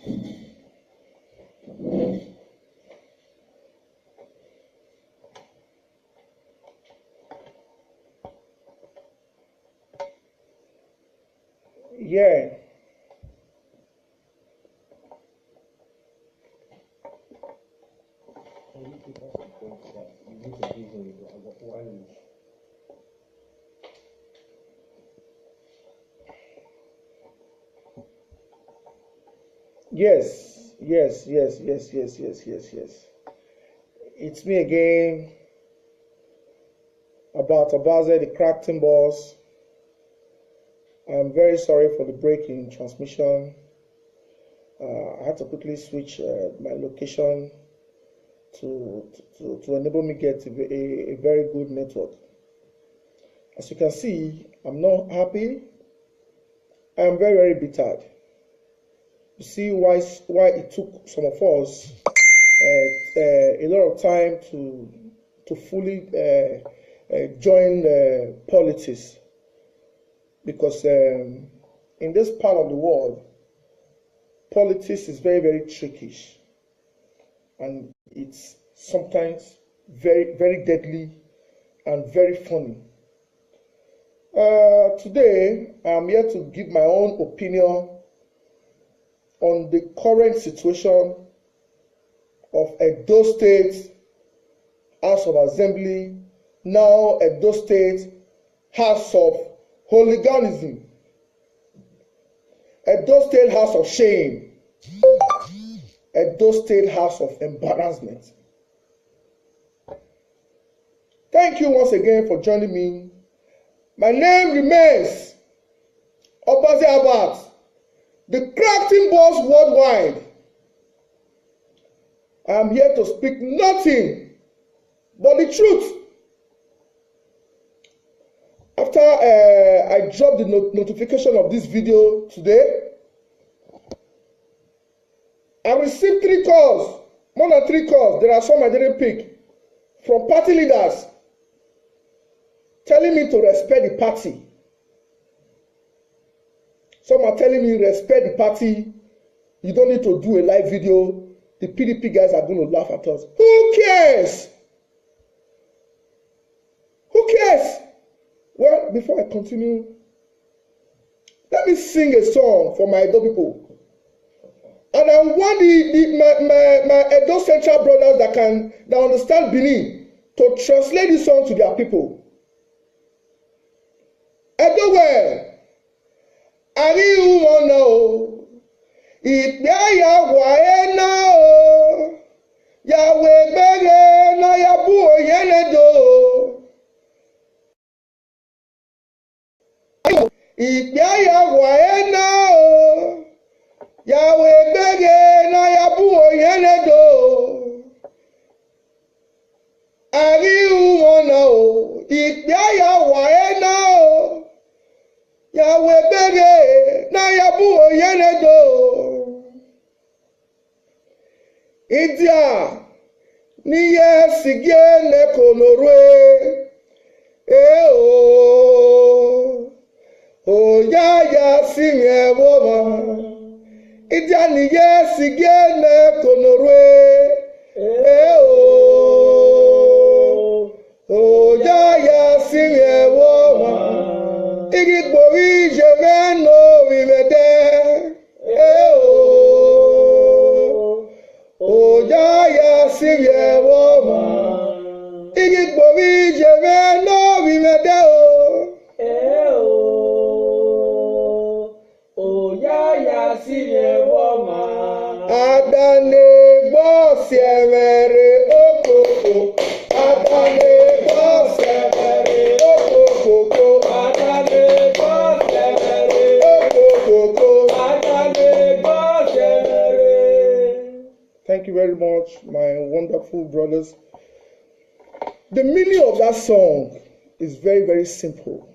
Yeah. Yes, yes, yes, yes, yes, yes, yes, yes. It's me again about Abaze, the crack boss. I'm very sorry for the break in transmission. I had to quickly switch my location to enable me get a very good network. As you can see, I'm not happy. I'm very, very bitter. You see why it took some of us a lot of time to fully join politics, because in this part of the world, politics is very, very tricky, and it's sometimes very, very deadly and very funny. Today, I'm here to give my own opinion on the current situation of Edo State House of Assembly, now Edo State House of Hooliganism, Edo State House of Shame, Edo State House of Embarrassment. Thank you once again for joining me. My name remains Obaze Abbas, the crafting boss worldwide. I am here to speak nothing but the truth. After I dropped the notification of this video today, I received 3 calls, more than 3 calls. There are some I didn't pick, from party leaders telling me to respect the party. Some are telling me respect the party. You don't need to do a live video. The PDP guys are going to laugh at us. Who cares? Who cares? Well, before I continue, let me sing a song for my Edo people. And I want my Edo Central brothers that understand Benin to translate this song to their people. Edo well, Ari umona o, Ìgbé ya wae na o, Yahweh bege na yabu oyenedo. Ìgbé ya wae na o, Yahweh bege na yabu oyenedo. Ari umona o, Ìgbé ya wae na o, Yahweh bege na yabu oyenedo. Idia niye sige ne konorwe. O ya sinye woba. Idia niye sige ne konorwe. O ya sinye woba. Igbowi jeve no vivede. O ya sinye woba. Igbowi jeve no vivede. O ya sinye woba. Adane boss emere okoko. Adane boss emere okoko. Adane boss emere okoko. Adane boss emere. Thank you very much, my wonderful brothers. The meaning of that song is very, very simple.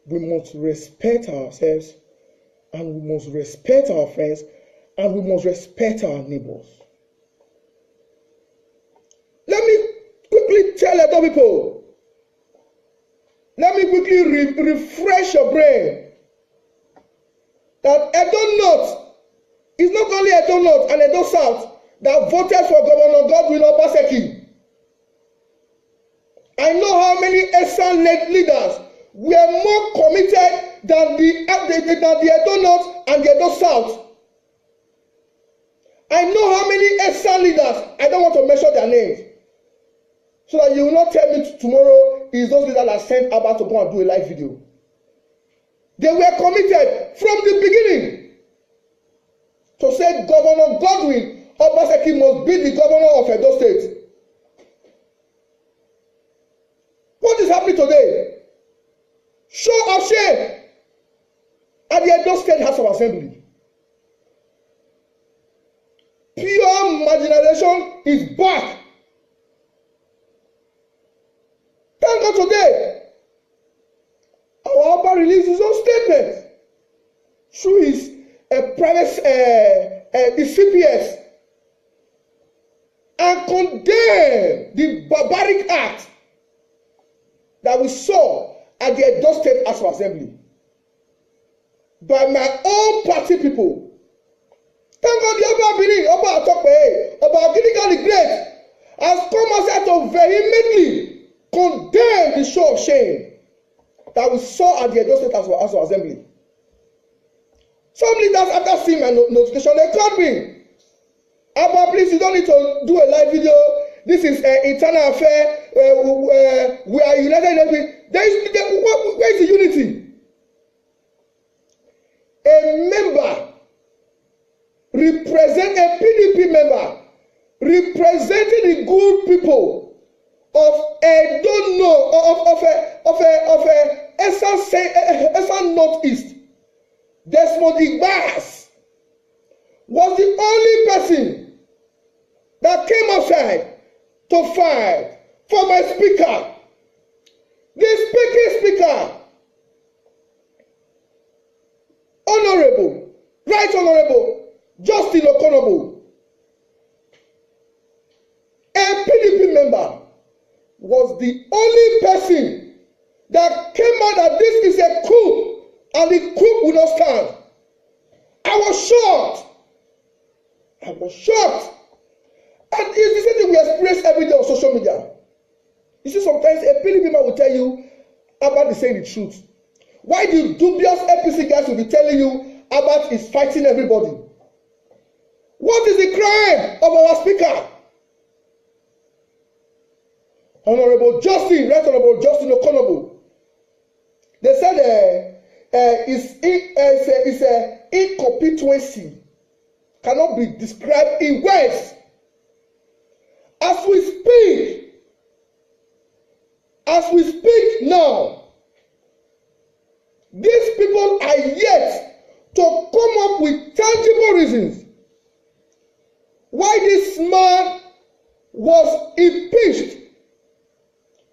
We must respect ourselves, and we must respect our friends, and we must respect our neighbors. Let me quickly tell other people. Let me quickly refresh your brain. that Edo North is not only Edo North and Edo South that voted for Governor Godwin Obaseki. I know how many Esan leaders were more committed than the Edo North and the Edo South. I know how many Esan leaders, I don't want to mention their names, so that you will not tell me tomorrow is those leaders that sent Abba to go and do a live video. They were committed from the beginning to say Governor Godwin Obaseki must be the governor of Edo State. What is happening today? Show of shame at the Edo State House of Assembly. Pure marginalization is back. Thank God today, our Abba released his own statement through his private his CPS and condemned the barbaric act that we saw at the Edo State House of Assembly by my own party people. Thank God the Oba Benin, Oba Atokpe, Oba Gidigal the Great has come outside to vehemently condemn the show of shame that we saw at the Edo State House of Assembly. Some leaders, after seeing my notification, they called me. Abba, please, you don't need to do a live video. This is an internal affair. We are united. Where is the unity? A member represent a PDP member representing the good people of Esan Northeast. Desmond Igbas was the only person that came outside to fight for my speaker. The speaker, Honorable, Right Honorable Justin Okonobo, a PDP member, was the only person that came out that this is a coup and the coup will not stand. I was shocked. And it's the same thing we experience every day on social media. You see, sometimes a PDP man will tell you Abba is saying the truth. Why the dubious APC guys will be telling you Abba is fighting everybody? What is the crime of our speaker? Honorable Justin, Right Honorable Justin Okonobo. They said it's a incompetency cannot be described in words. As we speak now, these people are yet to come up with tangible reasons why this man was impeached.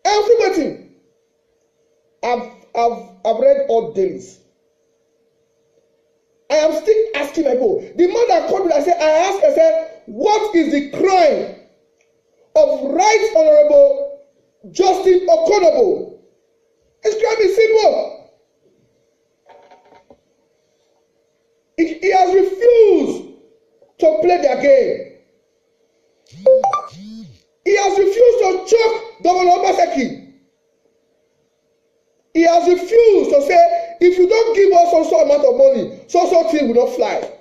Everybody, I've read all days. I am still asking my people. The man that called me, I said, what is the crime of Right Honorable Justin Okonobo? His crime is simple. He has refused to play their game. He has refused to choke Governor Obaseki. He has refused to say, if you don't give us so amount of money, so thing will not fly.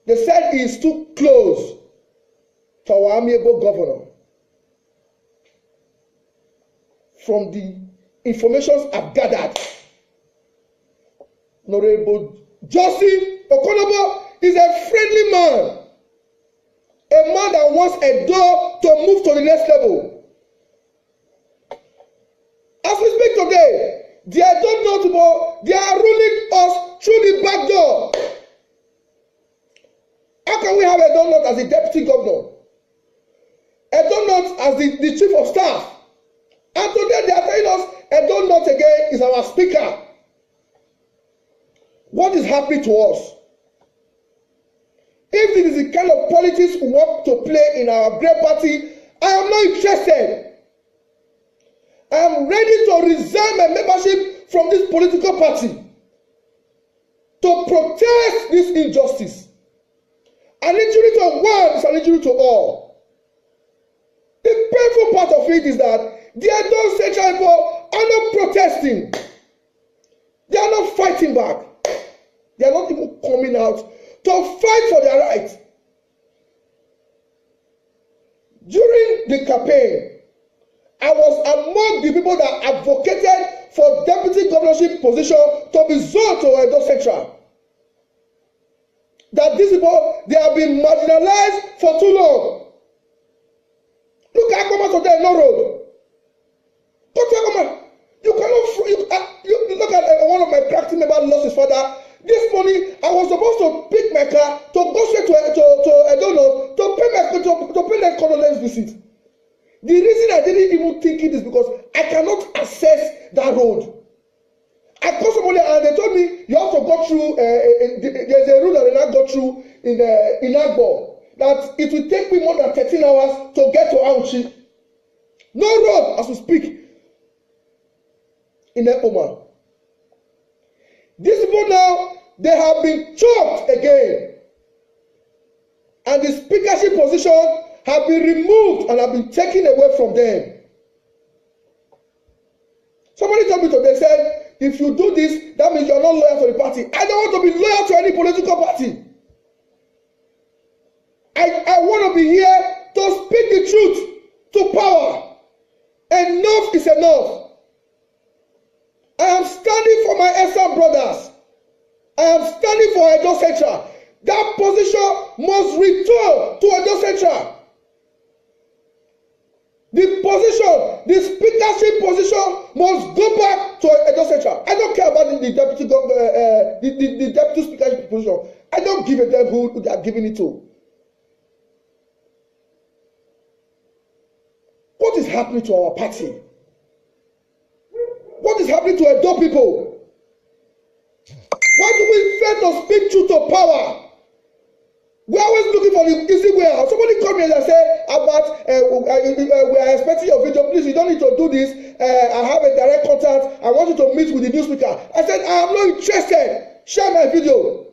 They said he is too close to our amiable governor. From the information I've gathered, Honorable Justin Okonobo is a friendly man. A man that wants a door to move to the next level. As we speak today, they don't know tomorrow. They are ruling us through the back door. How can we have a donut as the deputy governor? A donut as the chief of staff? And today they are telling us a donut again is our speaker. What is happening to us? If this is the kind of politics we want to play in our great party, I am not interested. I am ready to resign my membership from this political party to protest this injustice. An injury to one is an injury to all. The painful part of it is that the Edo Central people are not protesting. They are not fighting back. They are not even coming out to fight for their rights. During the campaign, I was among the people that advocated for deputy governorship position to be zoned to Edo Central. That these people, they have been marginalized for too long. Look at Akoma today, no road. Go to Akoma. You cannot. You look at one of my practice members lost his father. This morning, I was supposed to pick my car to go straight to Edo to pay their condolence visit. The reason I didn't even think it is because I cannot access that road. I called somebody and they told me you have to go through. There's a route that I now go through in Agbo. That it will take me more than 13 hours to get to Auchi. No road as we speak in Ekoma. These people now, they have been choked again. And the speakership position have been removed and have been taken away from them. Somebody told me today, said, if you do this, that means you are not loyal to the party. I don't want to be loyal to any political party. I want to be here to speak the truth to power. Enough is enough. I am standing for my Esan brothers. I am standing for Edo Central. That position must return to Edo Central. The position, the speakership position must go back to Edo Central. I don't care about the deputy speakership position. I don't give a damn who they are giving it to. What is happening to our party? What is happening to Edo people? Why do we fail to speak truth to power? We are always looking for the easy way out. Somebody called me and said about we are expecting your video. Please, you don't need to do this. I have a direct contact. I want you to meet with the new speaker. I said, I am not interested. Share my video.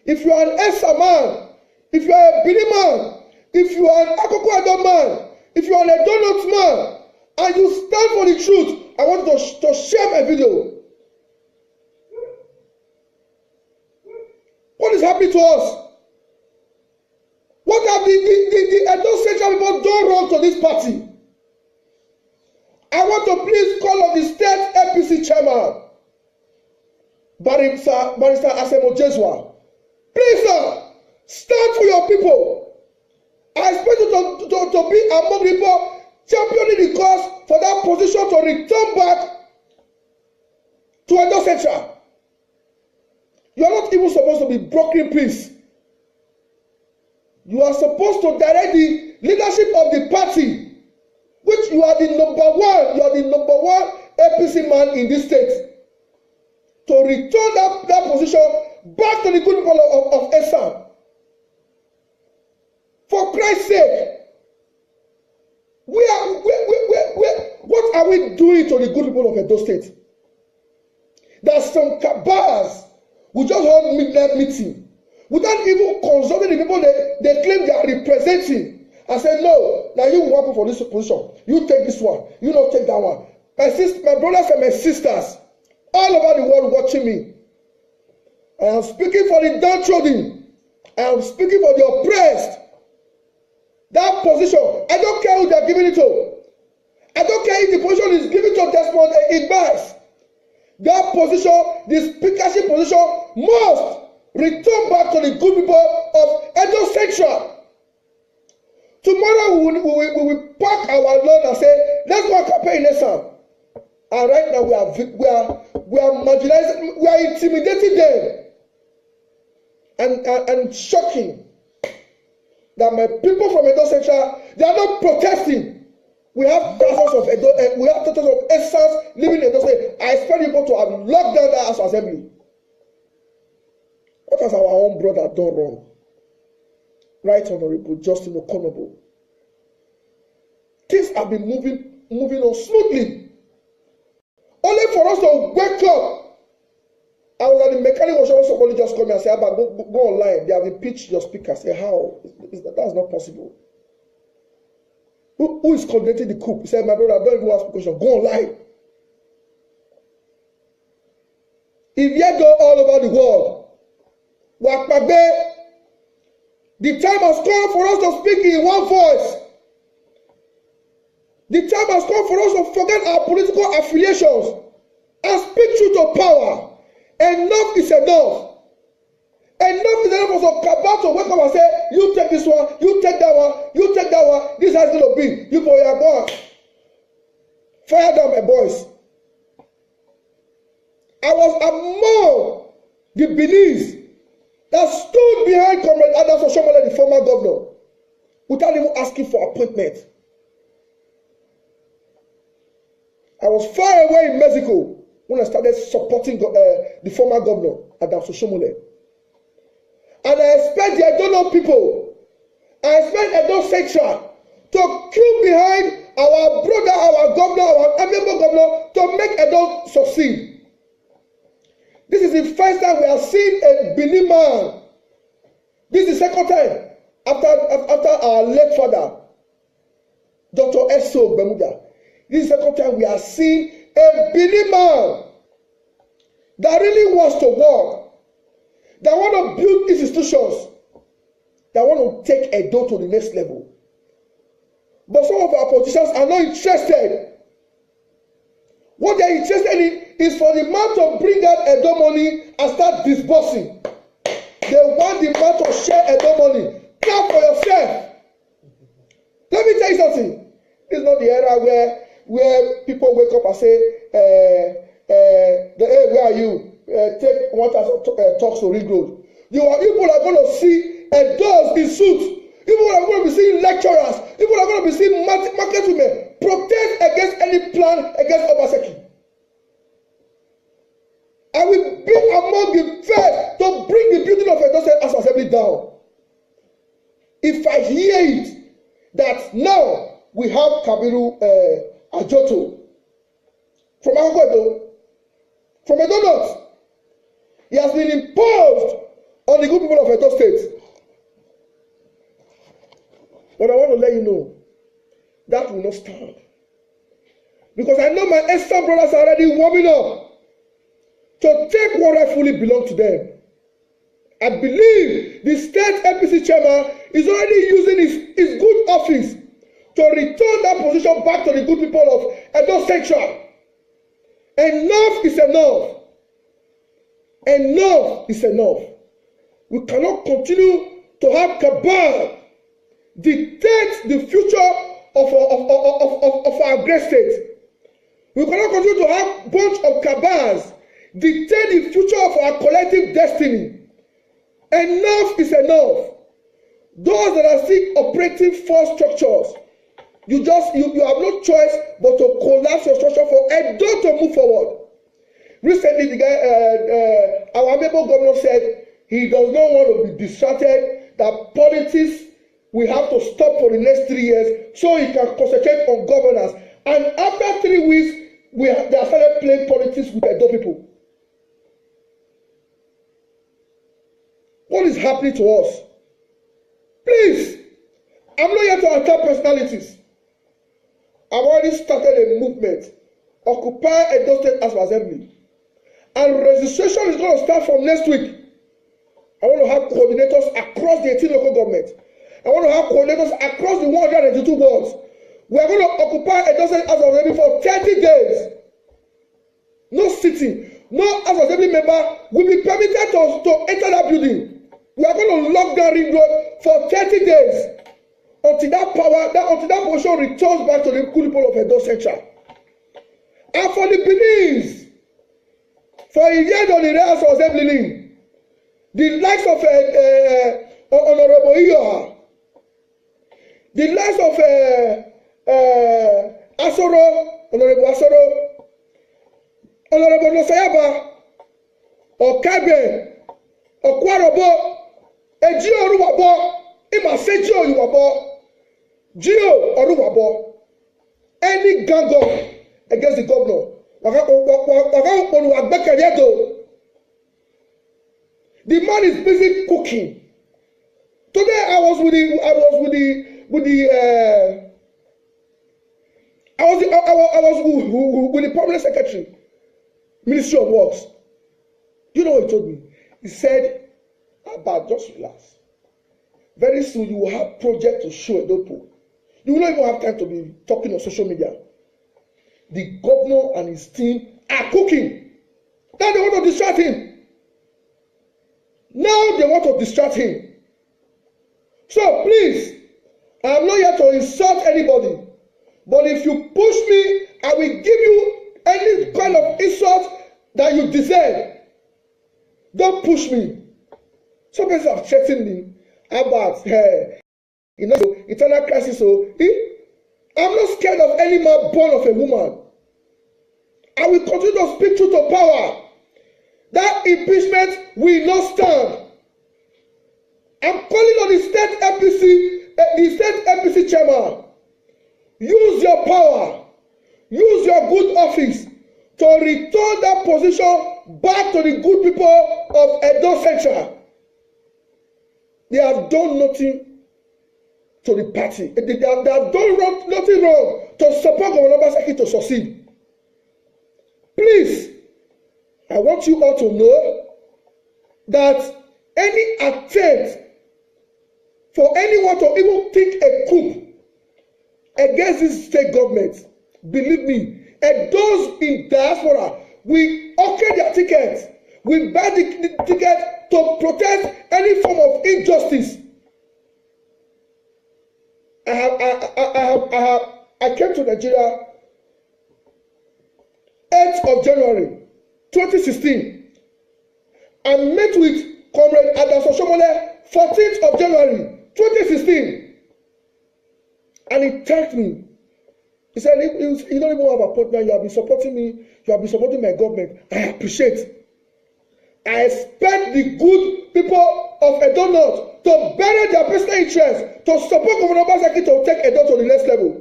If you are an Esa man, if you are a Bini man, if you are an Akoko Edo man, if you are an Edo man, and you stand for the truth, I want you to share my video. What is happening to us? What have the Edo Central people done wrong to this party? I want to please call on the state APC chairman, Barrister Asemo Jeswa. Please, sir, stand for your people. I expect you to be among the people championing the cause for that position to return back to Edo Central. You are not even supposed to be brokering peace. You are supposed to direct the leadership of the party, which you are the number one APC man in this state, to return that position back to the good people of Esan. For Christ's sake, what are we doing to the good people of Edo State? That some cabals will just hold midnight meeting without even consulting the people they claim they are representing and say, no, now you work for this position. You take this one. You don't take that one. My brothers and my sisters all over the world watching me. I am speaking for the downtrodden. I am speaking for the oppressed. That position, I don't care who they are giving it to. I don't care if the position is given to Desmond Igbas. That position, the speakership position, must return back to the good people of Edo Central. Tomorrow we will pack our load and say, let's go and campaign in Esan. And right now we are marginalizing, we are intimidating them and shocking that my people from Edo Central, they are not protesting. We have thousands of Esans living in Edo State. I expect people to have locked down that House Assembly. What has our own brother done wrong? Right Honorable Justin Okonobo. Things have been moving on smoothly. Only for us to wake up. I was at the mechanic was showing somebody just come and say, Abba, go online. They have impeached your speaker. I say, how? That's not possible. Who is coordinating the coup? He said, my brother, don't even ask a question. Go online. If you go all over the world, the time has come for us to speak in one voice. The time has come for us to forget our political affiliations and speak truth to power. Enough is enough. Enough is enough for Kabal to wake up and say, you take this one, you take that one, you take that one, this is how it's going to be. You boy are going. Fire down, my boys. I was among the Beninese that stood behind Comrade Adams Oshiomhole, the former governor, without even asking for appointment. I was far away in Mexico when I started supporting the former governor, Adams Oshiomhole. And I expect the Edo people, I expect Edo Central to queue behind our brother, our governor, our amiable governor, to make Edo succeed. This is the first time we have seen a Benin man. This is the second time after our late father, Dr. Eso Bemuda. This is the second time we have seen a Benin man that really wants to work, that want to build institutions, that want to take Edo to the next level. But some of our politicians are not interested. What they are interested in is for the man to bring out Edo money and start disbursing. They want the man to share Edo money. Clap for yourself. Let me tell you something. This is not the era where people wake up and say, hey, where are you? Take 1,000 talks to Ring Road. People are going to see Edos in suits. People are going to be seeing lecturers. People are going to be seeing market women protest against any plan against Obaseki. I will be among the first to bring the building of Edo State House Assembly down. If I hear it, that now we have Kabiru Ajoto from Agogo, from Edo North. He has been imposed on the good people of Edo State. But I want to let you know, that will not stand. Because I know my Eastern brothers are already warming up to take what rightfully belongs to them. I believe the state APC chairman is already using his good office to return that position back to the good people of Edo Central. Enough is enough. Enough is enough. We cannot continue to have cabal dictate the future of our great state. We cannot continue to have a bunch of cabals dictate the future of our collective destiny. Enough is enough. Those that are still operating false structures, you have no choice but to collapse your structure for Edo to move forward. Recently, the guy, our amiable governor said he does not want to be distracted, that politics we have to stop for the next 3 years so he can concentrate on governance. And after 3 weeks, they have started playing politics with Edo people. What is happening to us? Please, I'm not here to attack personalities. I've already started a movement, Occupy Edo State House Assembly. And registration is going to start from next week. I want to have coordinators across the 18 local governments. I want to have coordinators across the 182 wards. We are going to occupy Edo State House Assembly for 30 days. No sitting. No House Assembly member will be permitted to enter that building. We are going to lock down Ring Road for 30 days until that position returns back to the good people of Edo Central. And for the Beninese, for Iyedon House Assembly, the likes of Honorable Iyo, the likes of Asoro, Honorable Asoro, Honorable Nosayaba, Okabe, Okwarobo, Ejio Oruwabo, Imasejo Oruwabo, Gio Oruwabo, any gang up against the governor, The man is busy cooking. Today I was with the permanent secretary, Ministry of Works. You know what he told me? He said, "Abba, just relax. Very soon you will have project to show Edopo. You will not even have time to be talking on social media. The governor and his team are cooking. Now they want to distract him. Now they want to distract him. So please, I am not here to insult anybody. But if you push me, I will give you any kind of insult that you deserve. Don't push me." Some people have threatened me about internal crisis. So I'm not scared of any man born of a woman. I will continue to speak truth to power. That impeachment will not stand. I'm calling on the state APC chairman. Use your power. Use your good office to return that position back to the good people of Edo Central. They have done nothing to the party. They have done nothing wrong to support Governor Obaseki to succeed. Please, I want you all to know that any attempt for anyone to even think a coup against this state government, believe me, and those in diaspora will okay their tickets, will buy the ticket to protest any form of injustice. I came to Nigeria 8th of January 2016. I met with Comrade Adams Oshomole 14th of January 2016. And he thanked me. He said, "You don't even have a partner. You have been supporting me. You have been supporting my government. I appreciate. I expect the good people of Edo North to bury their personal interests, to support Governor Obaseki to take Edo to the next level."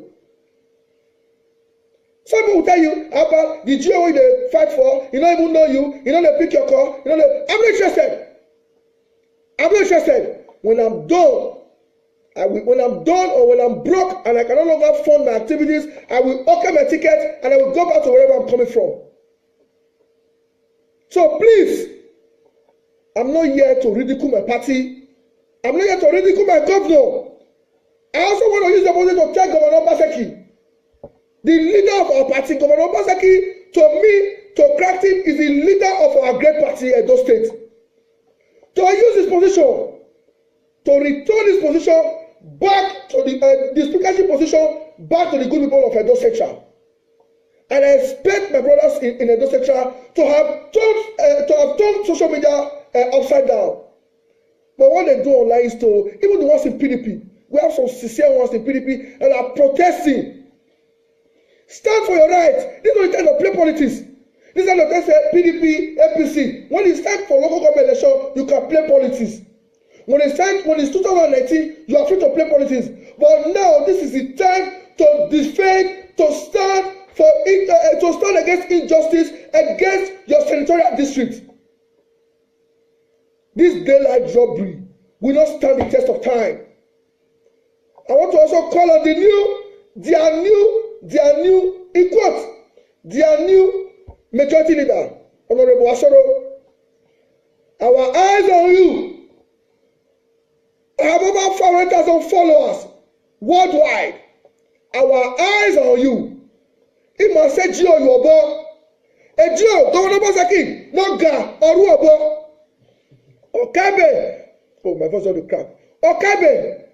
Some people will tell you about the GO they fight for. You don't even know you. You don't pick your call. I'm not interested. I'm not interested. When I'm done, when I'm done or when I'm broke and I can no longer fund my activities, I will okay my ticket and I will go back to wherever I'm coming from. So please, I'm not here to ridicule my party. I'm not here to ridicule my governor. I also want to use the opportunity to tell Governor Obaseki, the leader of our party. Governor Obaseki, to me, to crack him, is the leader of our great party, Edo State. To use his position, to return his position back to the speakership position, back to the good people of Edo Central. And I expect my brothers in Edo Central to have turned social media upside down. But what they do online is to, even the ones in PDP, we have some sincere ones in PDP and are protesting. Stand for your rights. This is not the time to play politics. This is not the time to say PDP, APC. When it's time for local government election, you can play politics. When it's 2019, you are free to play politics. But now this is the time to defend, to stand against injustice against your senatorial district. This daylight robbery will not stand the test of time. I want to also call on their new majority leader, Honorable Asoro. Our eyes on you. I have over 400,000 followers worldwide. Our eyes on you. He must say, "Gio, you obo." Gio, Governor Obaseki, no ga, oru obo. Okabe. Oh, my voice on the crack. Okabe.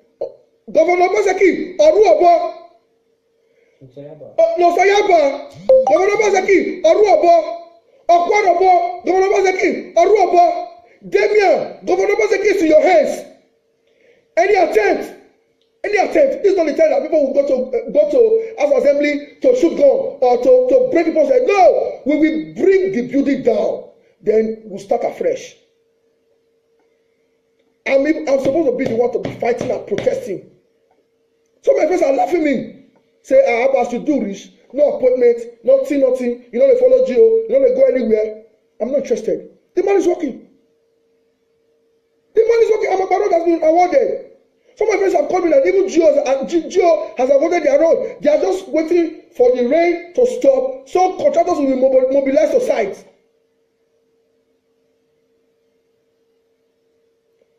Governor Obaseki, oru obo. No Sayaba. Governor Obaseki, oru obo. Okworobo. Governor Obaseki, oru obo. Damian, Governor Obaseki is in your hands. Any attempt, this is not the time that people will go to House of Assembly to shoot gun or to break people's head. No, we will bring the building down. Then we'll start afresh. I'm supposed to be the one to be fighting and protesting. So my friends are laughing me. Say, Abbas, you do rich, no appointment, nothing. You know they follow Gio, you know they go anywhere. I'm not interested. The man is working. been awarded. Some of my friends have called me that even Geo has awarded their road. They are just waiting for the rain to stop so contractors will be mobilized to site.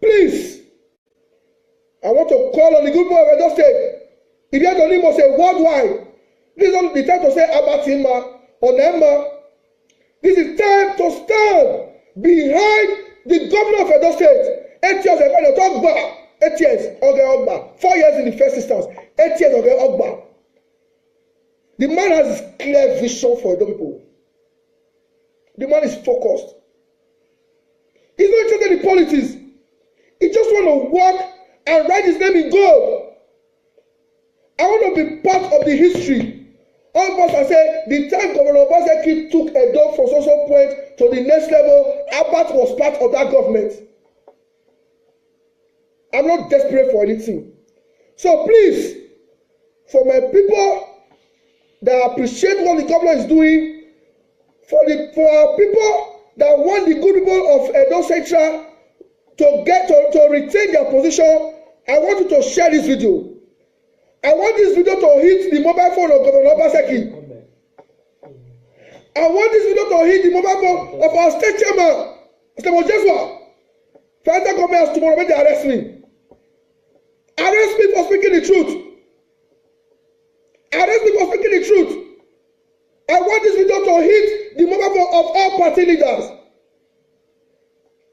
Please, I want to call on the good boy of Edo State. If you have to say worldwide, this is not the time to say Abatima or Nema. This is time to stand behind the governor of Edo State. 8 years ago, talk back. 8 years, okay, Ogba. 4 years in the first instance. 8 years, okay, Ogba. The man has this clear vision for Edo people. The man is focused. He's not interested in politics. He just want to work and write his name in gold. I want to be part of the history. All of us say the time Governor Obaseki took Edo from social point to the next level, Abat was part of that government. I'm not desperate for anything. So please, for my people that appreciate what the governor is doing, for our people that want the good people of Edo Central to retain their position, I want you to share this video. I want this video to hit the mobile phone of Governor Obaseki. I want this video to hit the mobile phone of our state chairman, Mr. Mojeswa. Federal government has tomorrow when they arrest me. Arrest me for speaking the truth. Arrest me for speaking the truth. I want this video to hit the mobile phone of all party leaders.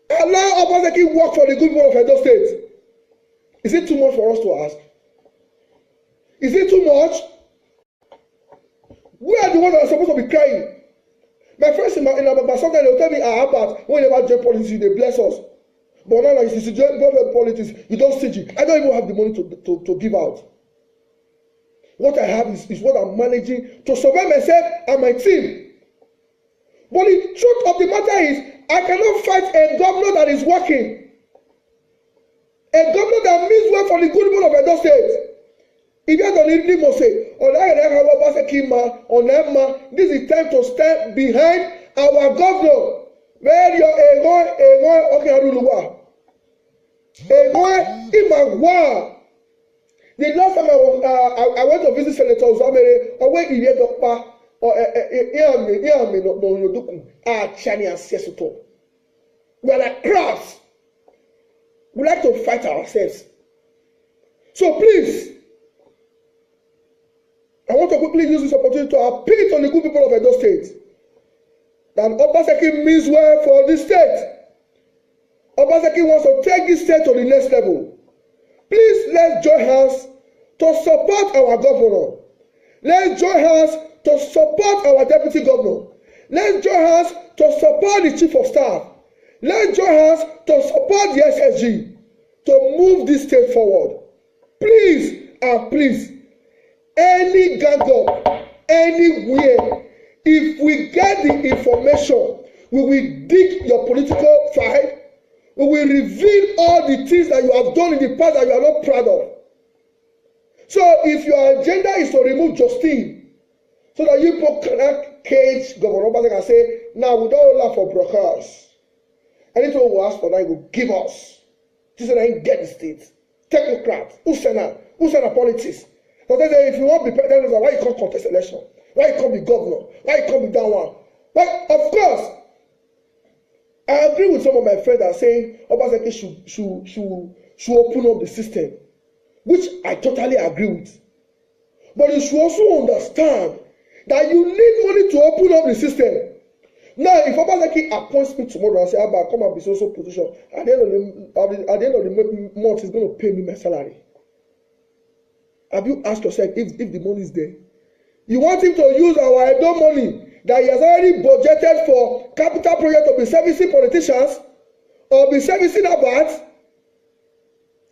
Allow Obaseki work for the good people of Edo State. Is it too much for us to ask? Is it too much? We are the ones that are supposed to be crying. My friends in Ababa, sometimes they will tell me, Abat, when you never join politics, they bless us. But now, like, you join politics, you don't stingy. I don't even have the money to give out. What I have is what I'm managing to survive myself and my team. But the truth of the matter is, I cannot fight a governor that is working. A governor that means well for the good people of Edo State. If you don't need to say, this is time to stand behind our governor. Where your the last time I went to visit Senator Uzamere, or when he had we are like crabs. We like to fight ourselves. So please, I want to quickly use this opportunity to appeal to the good people of Edo State that Obaseki means well for this state. Obaseki wants to take this state to the next level. Please, let's join hands to support our governor. Let's join hands to support our deputy governor. Let's join hands to support the chief of staff. Let's join hands to support the SSG to move this state forward. Please and please, any gang up, anywhere, if we get the information, we will dig your political file. We will reveal all the things that you have done in the past that you are not proud of. So if your agenda is to remove Justine, so that you people cannot cage Governor Obaseki and say, now we don't laugh for brokers. Anything we ask for that, you will give us. This is how you get the state. Technocrat, who send politics. So they say, if you want to be president, why you can't contest election? Why you can't be governor? Why you can't be that one? But of course, I agree with some of my friends that are saying Obaseki should open up the system, which I totally agree with. But you should also understand that you need money to open up the system. Now, if Obaseki appoints me tomorrow and say, Abba, come and be so position, at the end of the month, he's going to pay me my salary. Have you asked yourself if the money is there? You want him to use our Edo money that he has already budgeted for capital project to be servicing politicians or be servicing Abat?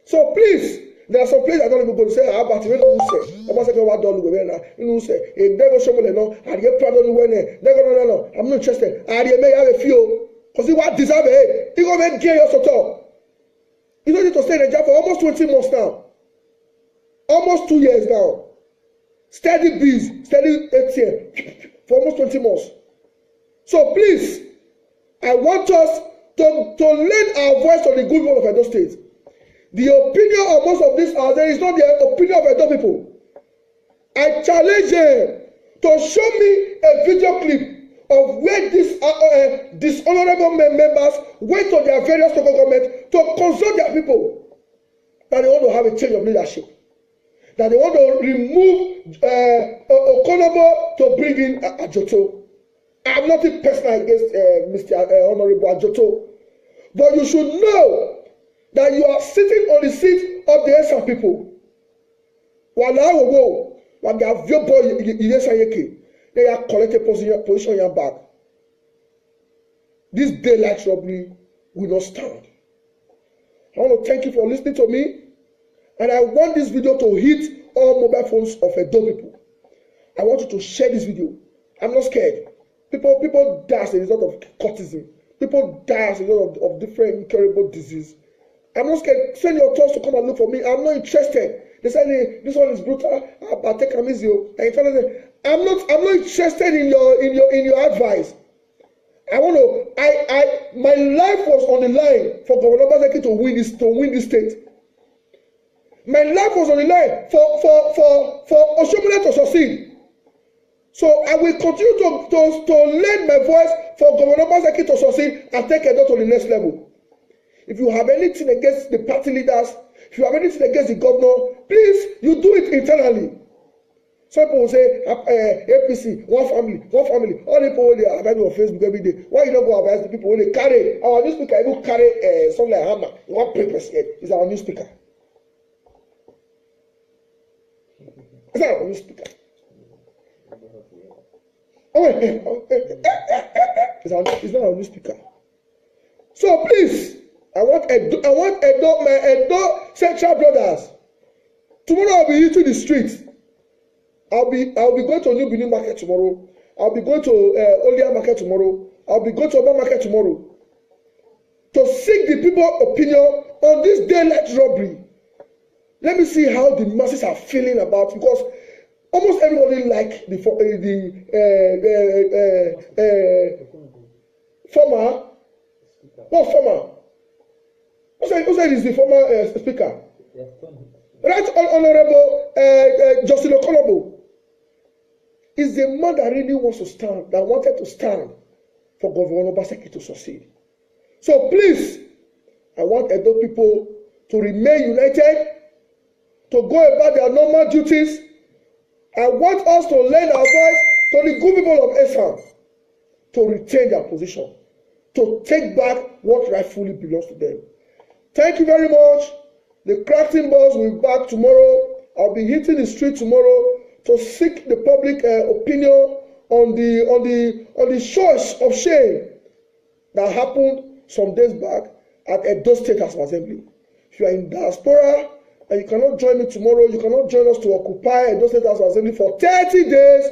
So please, there are some places I don't even go to say Abat. You know who say? Obaseki wa dolu we na. You know who say? If they go show me no, I get proud of you when they go no. I'm not interested. I may have a few because he want deserve it. He go make gain your support. You don't need to stay in the job for almost 20 months now. Almost 2 years now. Steady biz, steady ATM for almost 20 months. So please, I want us to lend our voice to the good people of Edo State. The opinion of most of these out there is not the opinion of Edo people. I challenge them to show me a video clip of where these dishonorable members went to their various local governments to consult their people that they want to have a change of leadership, that they want to remove Okonobo to bring in Ajoto. I'm not personal against Mr. Honorable Ajoto, but you should know that you are sitting on the seat of the Esan people. They are collecting position in your back. This daylight robbery will not stand. I want to thank you for listening to me, and I want this video to hit all mobile phones of Edo people. I want you to share this video. I'm not scared. People die as a result of cultism. People die as a result of different incurable disease. I'm not scared. Send your thoughts to come and look for me. I'm not interested. They say, hey, this one is brutal. I'll take them easy. I'm not interested in your advice. I want to. My life was on the line for Governor Obaseki to win this state. My life was on the line for Oshiomhole to succeed. So I will continue to lend my voice for Governor Obaseki to succeed and take Edo to the next level. If you have anything against the party leaders, if you have anything against the governor, please, you do it internally. Some people will say, APC, one family. All the people they advise on Facebook every day. Why you don't go advise the people when they carry our newspaper, even carry something like hammer, one paper head is our newspaper. It's not our newspaper. It's not our newspaper. So please, I want my Edo Central brothers. Tomorrow I'll be into the streets. I'll be going to New Benin Market tomorrow. I'll be going to Olia Market tomorrow. I'll be going to Oba Market tomorrow to seek the people's opinion on this daylight robbery. Let me see how the masses are feeling about it, because almost everybody like the former. What former? Who said is the former speaker? Right Honorable Justin Okonobo is the man that really wants to stand, that wanted to stand for Governor Obaseki to succeed. So please, I want Edo people to remain united, to go about their normal duties. I want us to lend our voice to the good people of Esan to retain their position, to take back what rightfully belongs to them. Thank you very much. The Crafting Boss will be back tomorrow. I'll be hitting the street tomorrow to seek the public opinion on the choice of shame that happened some days back at Edo State House of Assembly. If you are in diaspora and you cannot join me tomorrow, you cannot join us to occupy Edo State House of Assembly for 30 days.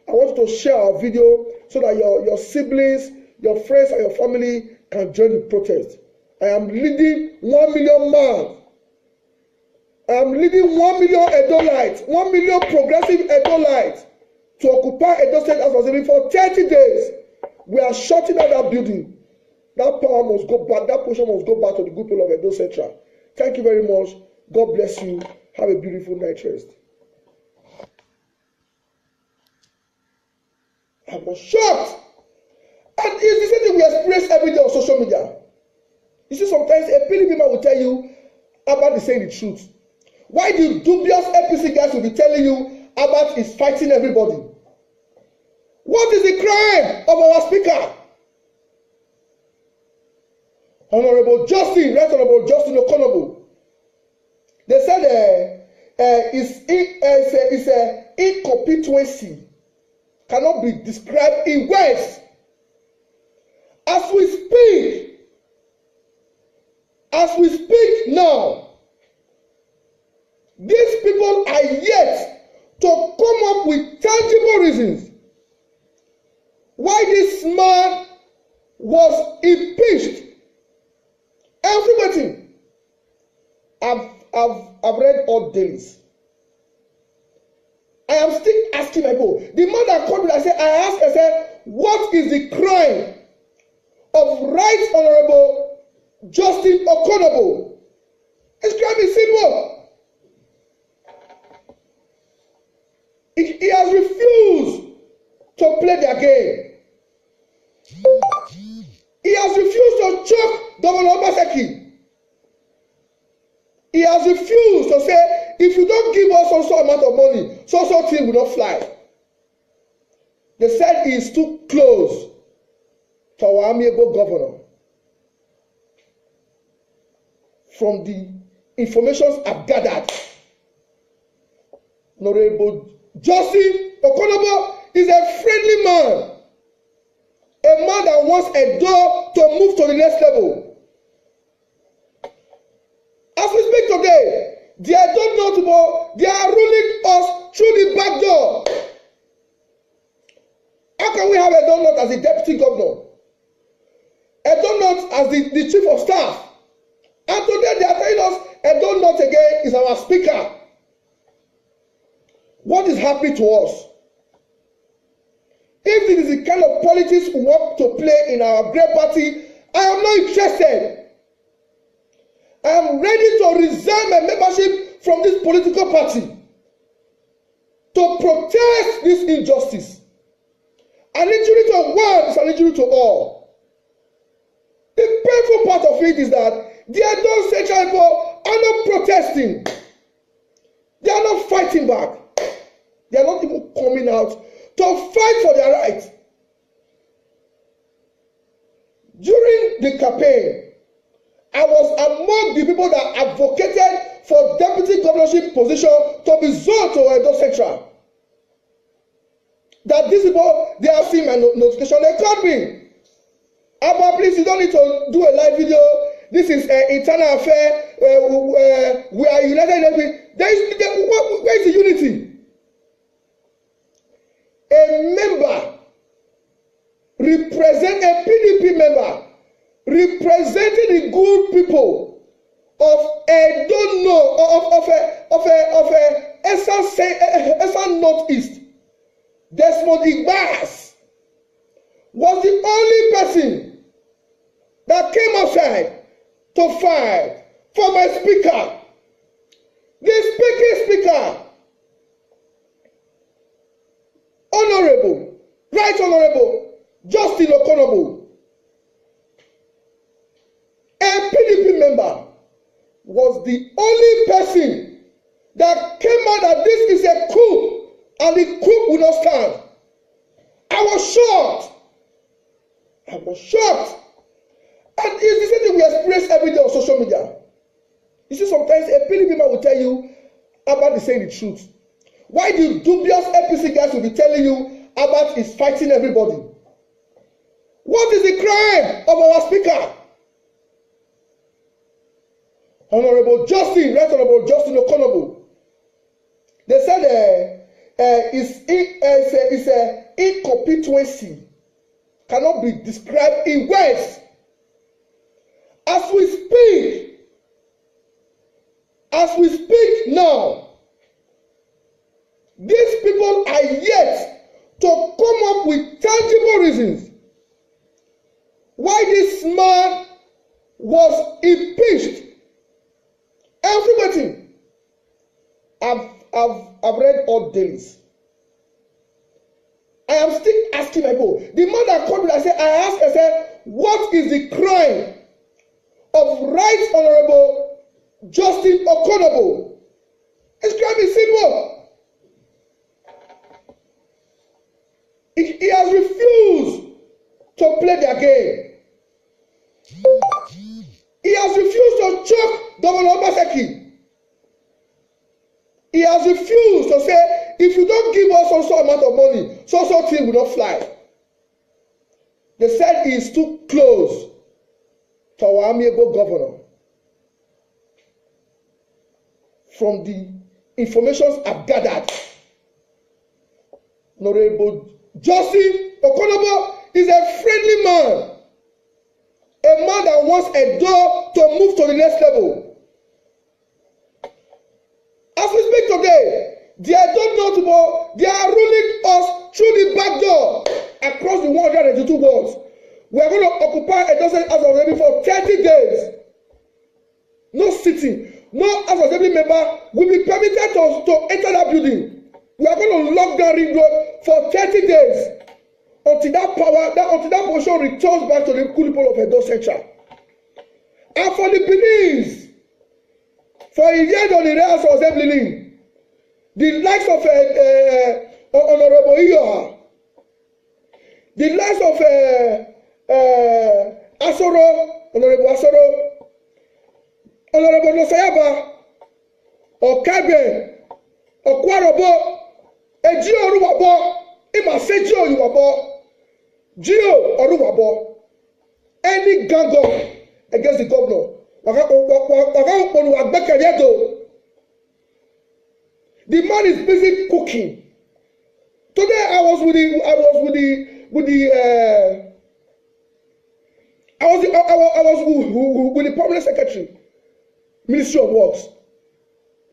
I want you to share our video so that your siblings, your friends, and your family can join the protest. I am leading 1 million man. I am leading 1 million Edolites, 1 million progressive Edolites to occupy Edo State House of Assembly for 30 days. We are shutting down that building. That power must go back. That position must go back to the good people of Edo Central. Thank you very much. God bless you. Have a beautiful night rest. I was shocked. And it's the same thing we experience every day on social media. You see, sometimes a Philip member will tell you about the saying the truth. Why the dubious APC guys will be telling you about is fighting everybody? What is the crime of our speaker? Honorable Justin, Right Honorable Justin Okonobo. They said it's a incompetency cannot be described in words. As we speak now, these people are yet to come up with tangible reasons why this man was impeached. Everything. I've read all dailies. I am still asking my people. The man that called me, I said, what is the crime of Right Honorable Justin Okonobo? It's crime is simple. He has refused to play their game. He has refused to choke Governor Obaseki. He has refused to say, if you don't give us so amount of money, so thing will not fly. They said he is too close to our amiable governor. From the information I've gathered, Honorable Justin Okonobo is a friendly man. A man that wants a door to move to the next level. As we speak today, they are not notable. They are ruling us through the back door. How can we have a donut as the deputy governor? A donut as the chief of staff? And today they are telling us a donut again is our speaker. What is happening to us? If it is the kind of politics we want to play in our great party, I am not interested. I am ready to resign my membership from this political party to protest this injustice. An injury to one is an injury to all. The painful part of it is that the adult central people are not protesting. They are not fighting back. They are not even coming out to fight for their rights. During the campaign, I was among the people that advocated for deputy governorship position to be zoned to Edo Central. That these people, they have seen my notification. They called me. Abba, please, you don't need to do a live video. This is an internal affair. We are united. Where is the unity? A member represent a PDP member representing the good people of a don't know of a Esan Northeast. Desmond Igbas was the only person that came outside to fight for my speaker. The speaker, Honorable, Right Honorable Justin Okonobo, a PDP member, was the only person that came out that this is a coup and the coup will not stand. I was shocked. And it's the same thing we experience every day on social media. You see, sometimes a PDP man will tell you about the saying the truth. Why the dubious APC guys will be telling you about is fighting everybody? What is the crime of our speaker? Honorable Justin, Right Honorable Justin Okonobo. They said it's a incompetency cannot be described in words. As we speak now, these people are yet to come up with tangible reasons why this man was impeached. Everything. I've read all dailies. I am still asking my people. The man that called me, I said, what is the crime of Right Honorable Justin Okonobo? His crime is simple. He has refused to play their game. He has refused to choke Governor Obaseki. He has refused to say, if you don't give us so amount of money, so thing will not fly. They said he is too close to our amiable governor. From the information I've gathered, Honorable Justin Okonobo is a friendly man. A man that wants a door to move to the next level. As we speak today, they are not notable. They are ruling us through the back door across the 182 wards. We are going to occupy a dozen as already for 30 days. No sitting. no House of Assembly member will be permitted to enter that building. We are going to lock down Ring Road for 30 days until that position returns back to the cool people of Edo Central. And for the Benin's, for Iyedonire House of Assembly, the likes of Honorable Iyoha, the likes of Asoro, Honorable Asoro, Honorable Nosayaba, Okabe, Okwarobo, Ejio Oruwabo, Imaseji Oruwabo, Gio Oruwabo, any gang up against the governor, the man is busy cooking. Today I was with the permanent secretary, Ministry of Works.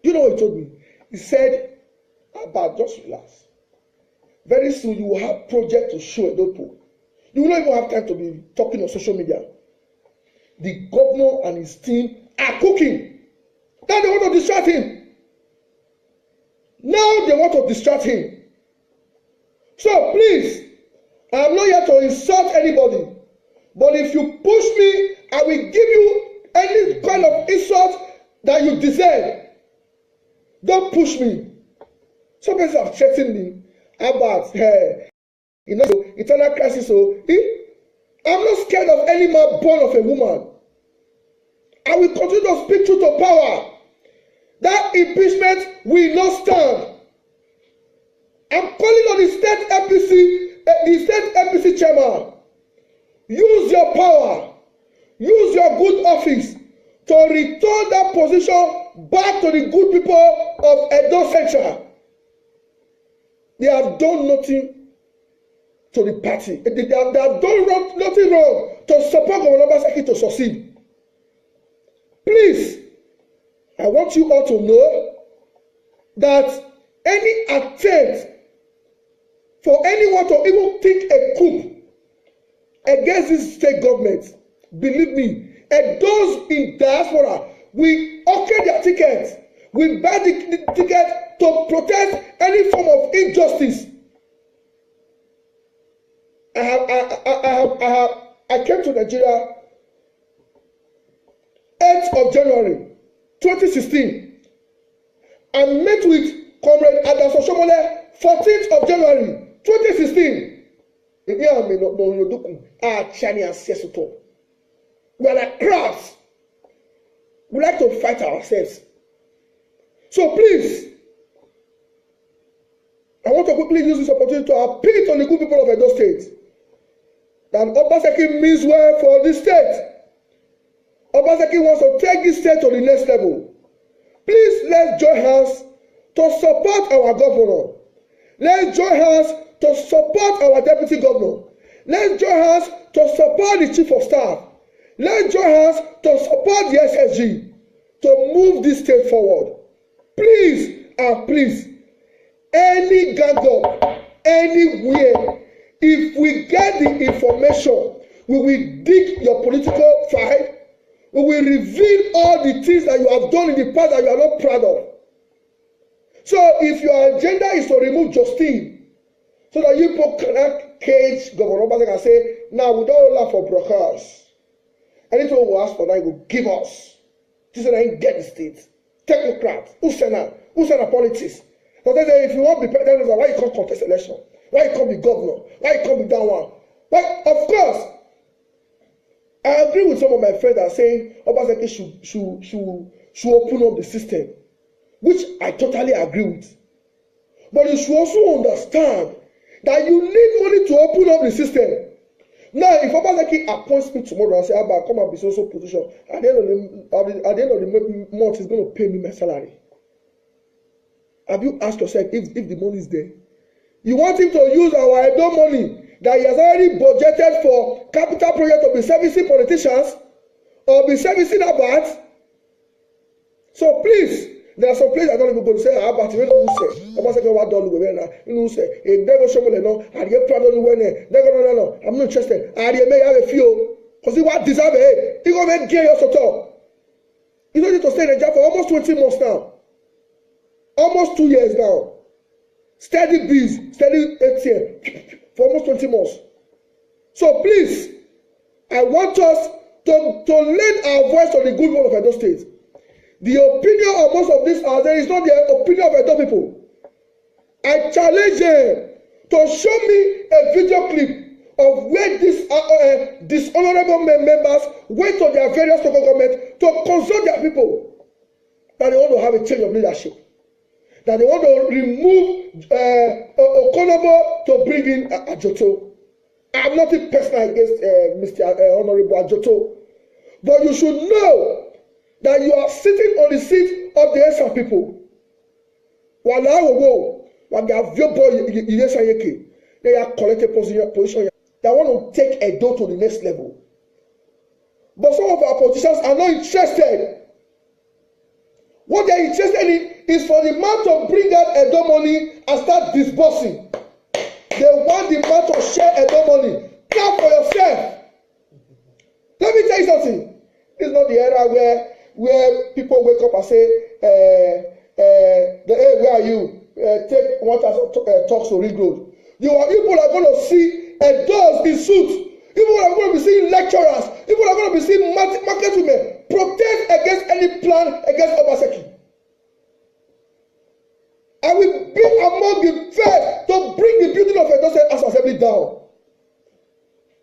You know what he told me? He said, "Abba, just relax. Very soon you will have project to show Edopo. You will not even have time to be talking on social media. The governor and his team are cooking. Now they want to distract him. Now they want to distract him. So please, I am not here to insult anybody. But if you push me, I will give you any kind of insult that you deserve. Don't push me." Some people have threatened me about eternal crisis. So I'm not scared of any man born of a woman. I will continue to speak truth to power. That impeachment will not stand. I'm calling on the state APC chairman. Use your power, use your good office to return that position back to the good people of Edo Central. They have done nothing to the party. They have done nothing wrong to support Governor Obaseki to succeed. Please, I want you all to know that any attempt for anyone to even think a coup against this state government, believe me, and those in diaspora will okay their tickets, will buy the ticket to protest any form of injustice. I came to Nigeria 8th of January 2016 and met with Comrade Adaso Shomole 14th of January 2016. We are like crabs. We like to fight ourselves. So please, I want to quickly use this opportunity to appeal to the good people of Edo State that Obaseki means well for this state. Obaseki wants to take this state to the next level. Please, let's join hands to support our governor. Let's join hands to support our deputy governor. Let's join hands to support the chief of staff. Let's join hands to support the SSG to move this state forward. Please and please, any gang up, anywhere, if we get the information, we will dig your political file. We will reveal all the things that you have done in the past that you are not proud of. So if your agenda is to remove Justine, so that you people cannot cage Governor Obaseki and say, now we don't laugh for brokers. Anything we ask for that, you will give us. This is how you get the state. Technocrats, who send politics. So they say, if you want to be president, why you can't contest election? Why you can't be governor? Why you can't be that one? But of course, I agree with some of my friends that are saying Obaseki should open up the system, which I totally agree with. But you should also understand that you need money to open up the system. Now, if Obaseki appoints me tomorrow and say, Abba, come and be so position, at the end of the month, he's going to pay me my salary. Have you asked yourself if the money is there? You want him to use our Edo money that he has already budgeted for capital project to be servicing politicians or be servicing Abat? So please, there are some places I don't even go to say, Abat, you know who say, Obaseki what done with me now? You know who say, if they go show me no, I get proud of the way there. They go no, I'm not interested. I may have a few because he want deserve it. He go make gay your sort. You don't need to stay in Nigeria for almost 20 months now. Almost 2 years now. Steady bills, steady ATM for almost 20 months. So please, I want us to lend our voice to the good people of Edo State. The opinion of most of these out there is not the opinion of Edo people. I challenge them to show me a video clip of where these dishonorable members went to their various local government to consult their people that they want to have a change of leadership, that they want to remove Okonobo to bring in Ajoto. I'm not personal against Mr. Honorable Ajoto, but you should know that you are sitting on the seat of the Esa people. When they have your boy, they are collecting position. They want to take Edo to the next level. But some of our politicians are not interested. What they are interested in is for the man to bring out Edo money and start disbursing. They want the man to share Edo money. Clap for yourself. Let me tell you something. This is not the era where people wake up and say, hey, where are you? Take 1,000 talks to Ring Road. People are going to see adults in suits. People are going to be seeing lecturers. People are going to be seeing market women protest against any plan against Obaseki. I will be among the first to bring the building of Edo State House Assembly down.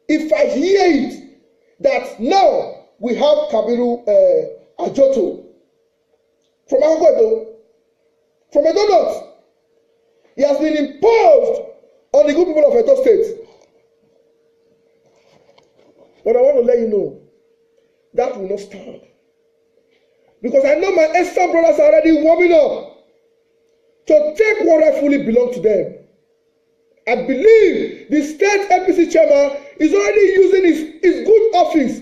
If I hear it, that now we have Kabiru Ajoto from Agogo, from Edo North. He has been imposed on the good people of Edo State. But I want to let you know, that will not stand. Because I know my Eastern brothers are already warming up to take what rightfully belongs to them. I believe the state APC chairman is already using his good office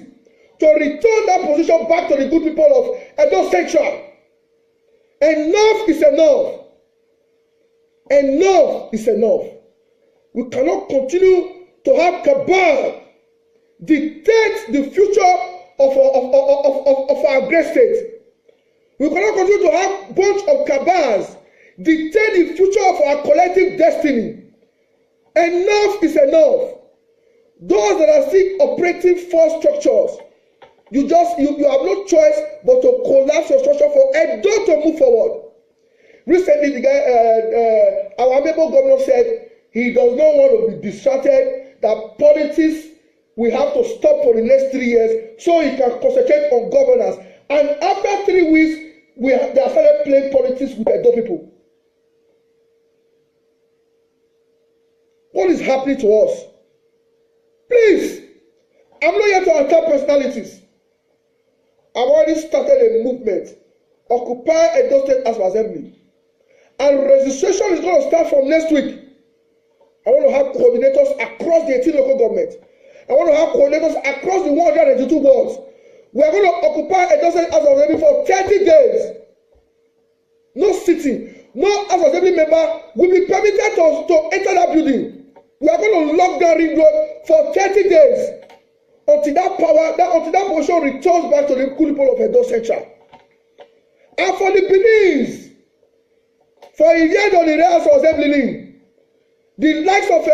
to return that position back to the good people of Edo Central. Enough is enough. Enough is enough. We cannot continue to have cabal dictate the future of our great state. We cannot continue to have bunch of cabals dictate the future of our collective destiny. Enough is enough. Those that are still operating false structures, you have no choice but to collapse your structure for Edo to move forward. Recently, the guy, our amiable governor said he does not want to be distracted, that politics we have to stop for the next 3 years so he can concentrate on governance. And after 3 weeks, they have started playing politics with Edo people. What is happening to us? Please, I'm not here to attack personalities. I've already started a movement, Occupy Edo State House Assembly. And registration is going to start from next week. I want to have coordinators across the 18 local governments. I want to have coordinators across the 182 wards. We are going to occupy Edo State House Assembly for 30 days. No sitting. No House Assembly member will be permitted to enter that building. We are going to lock down Ring Road for 30 days until that position returns back to the good people of Edo Central. And for the Benin's, for Iyedon House Assembly, the likes of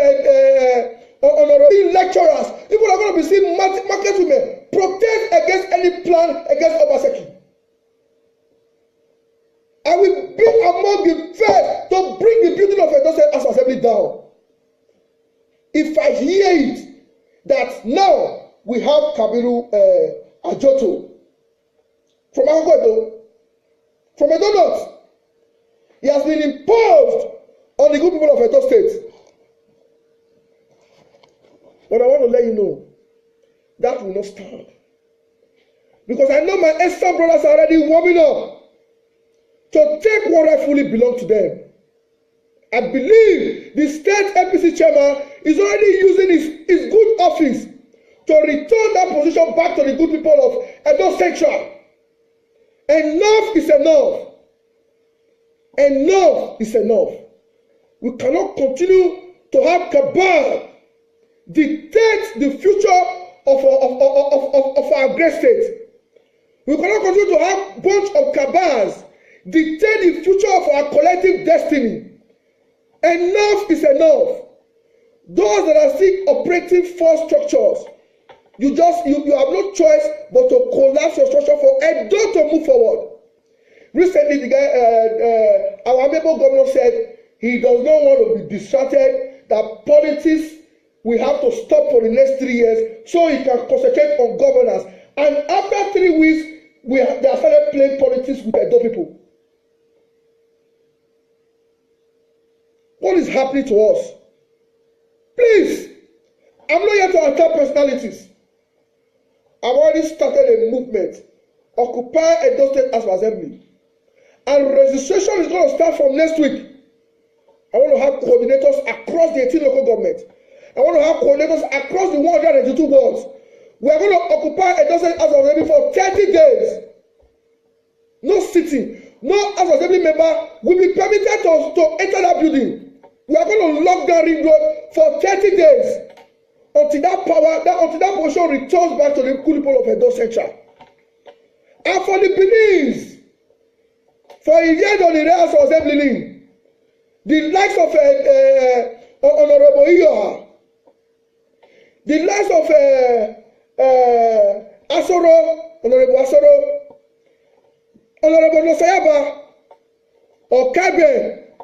honorary lecturers, people are going to be seeing market women protest against any plan against Obaseki. I will be among the first to bring the building of Edo State House Assembly down. If I hear it, that now we have Kabiru Ajoto from Agogo, from Edo North. He has been imposed on the good people of Edo State. But I want to let you know, that will not stand. Because I know my Eastern brothers are already warming up to take what rightfully belongs to them. I believe the state APC chairman is already using his good office to return that position back to the good people of Edo Central. Enough is enough. Enough is enough. We cannot continue to have cabal dictate the future of our great state. We cannot continue to have a bunch of cabals dictate the future of our collective destiny. Enough is enough. Those that are still operating false structures, you have no choice but to collapse your structure for Edo to move forward. Recently, the guy, our amiable governor said he does not want to be distracted, that politics will have to stop for the next 3 years so he can concentrate on governance. And after 3 weeks, they have started playing politics with Edo people. What is happening to us? Please, I'm not here to attack personalities. I've already started a movement, Occupy Edo State House of Assembly. And registration is going to start from next week. I want to have coordinators across the 18 local governments. I want to have coordinators across the 182 wards. We are going to occupy Edo State House of Assembly for 30 days. No sitting. No House of Assembly member will be permitted to enter that building. We are going to lock down Ring Road for 30 days until that position returns back to the cool people of Edo Central. And for the Benin's, for Iyed on the House of Assembly, the likes of Honorable Iyoha, the likes of Asoro, Honorable Asoro, Honorable Nosayaba, Okabe,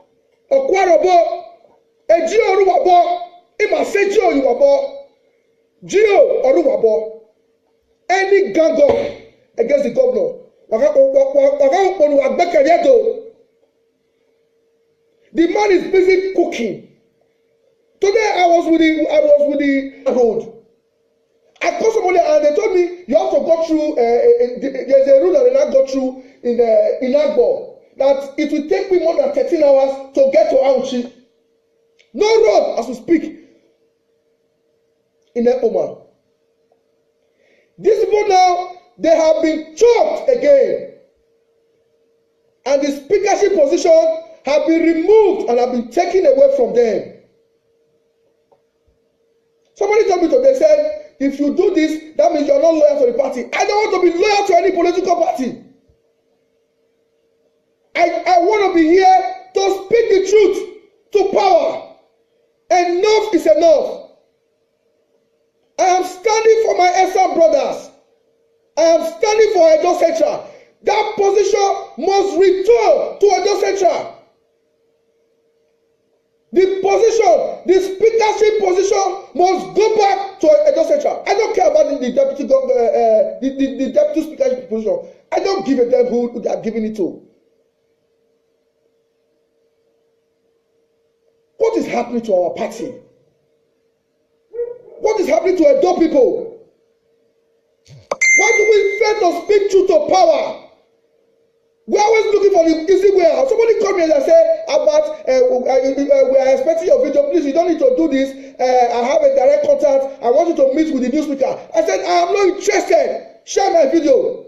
Okwarobo, Ejio Oruwabo, Imaseji Oyuwabo, Gio Oruwabo, any gang up against the governor, the man is busy cooking. Today I was with the road. I called somebody and they told me you have to go through. There's a route that they now go through in Agbo, that it will take me more than 13 hours to get to Auchi. No road as we speak in Ekpoma. These people now, they have been chopped again, and the speakership position have been removed and have been taken away from them. Somebody told me today, said, if you do this, that means you are not loyal to the party. I don't want to be loyal to any political party. I want to be here to speak the truth to power. Enough is enough. I am standing for my Esan brothers. I am standing for Edo Central. That position must return to Edo Central. The position, the speakership position must go back to Edo Central. I don't care about the deputy the deputy speakership position. I don't give a damn who they are giving it to. What is happening to our party? What is happening to Edo people? Why do we fail to speak truth to power? We are always looking for the easy way out. Somebody called me and said about we are expecting your video. Please, you don't need to do this. I have a direct contact. I want you to meet with the new speaker. I said, I am not interested. Share my video.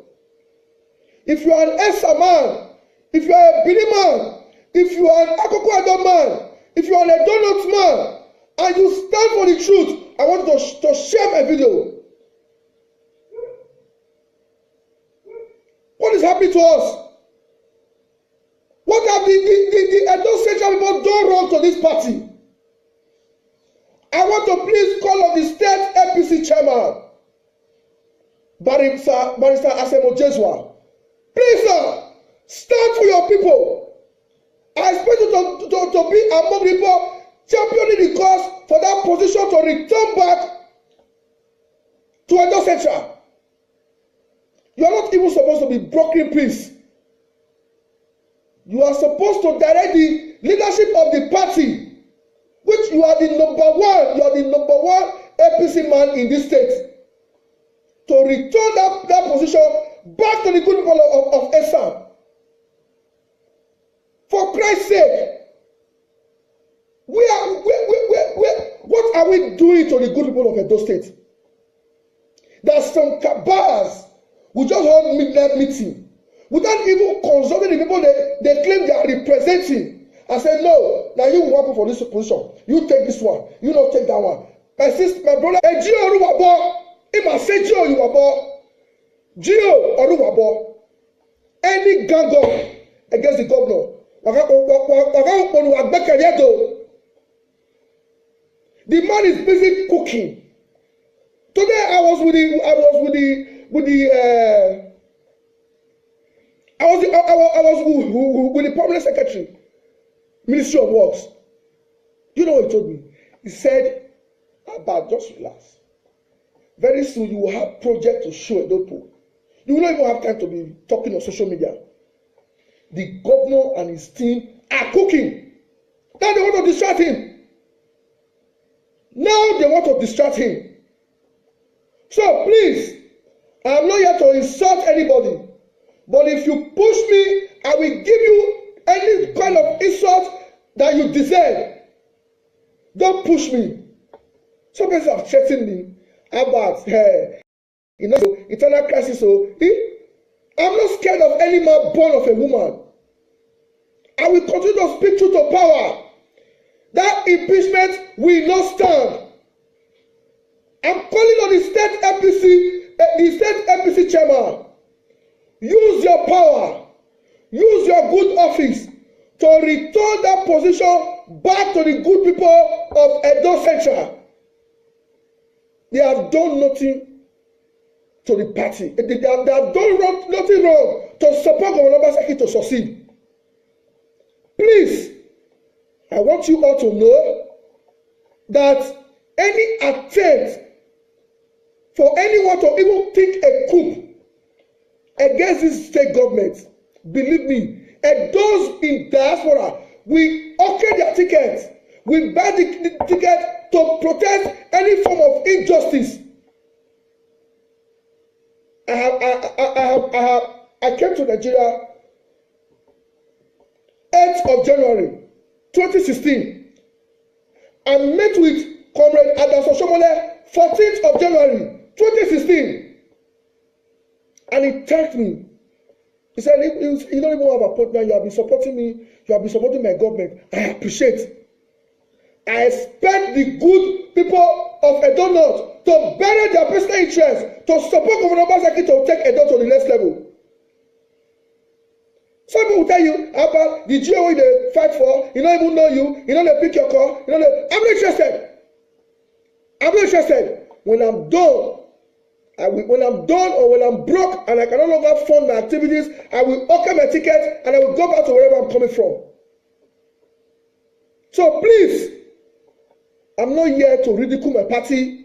If you are an Esa man, if you are a Bini man, if you are an Akoko Edo man, if you are an Edo man, and you stand for the truth, I want you to share my video. What is happening to us? What have the Edo Central people done wrong to this party? I want to please call on the state APC chairman, Barrister Asemo Jeswa. Please, sir, stand for your people. I expect you to be among the people championing the cause for that position to return back to Edo Central. You are not even supposed to be brokering peace. You are supposed to direct the leadership of the party, which you are the number one APC man in this state, to return that position back to the good people of Esan. For Christ's sake, what are we doing to the good people of Edo State? There's some cabals who just hold midnight meeting without even consulting the people they claim they are representing, and say, no, now you want for this position, you take this one, you not take that one. My sister, my brother, Gio Oruwabo, any gang up against the governor, the man is busy cooking. Today I was with the permanent secretary, Ministry of Works. You know what he told me? He said, "Abba, just relax. Very soon you will have project to show Edopo. You will not even have time to be talking on social media. The governor and his team are cooking. Now they want to distract him. So please, I am not here to insult anybody. But if you push me, I will give you any kind of insult that you deserve. Don't push me." Some people have threatened me about eternal crisis. I'm not scared of any man born of a woman. I will continue to speak truth to power. That impeachment will not stand. I'm calling on the state APC chairman. Use your power. Use your good office to return that position back to the good people of Edo Central. They have done nothing to the party. They have done nothing wrong to support Governor Obaseki to succeed. Please, I want you all to know that any attempt for anyone to even think a coup against this state government, believe me, and those in diaspora will okay their tickets, will buy the ticket to protest any form of injustice. I came to Nigeria 8th of January 2016 and met with Comrade Adams Oshomole 14th of January 2016, and he thanked me. He said, "You don't even have a partner. You have been supporting me. You have been supporting my government. I appreciate. I expect the good people of Edo North to bury their personal interests to support Governor Obaseki to take Edo to the next level." Some people will tell you about the GOE they fight for. You don't even know you. You don't pick your call. I'm not interested. I'm not interested. When I'm done, when I'm done or when I'm broke and I can no longer fund my activities, I will okay my ticket and I will go back to wherever I'm coming from. So please, I'm not here to ridicule my party.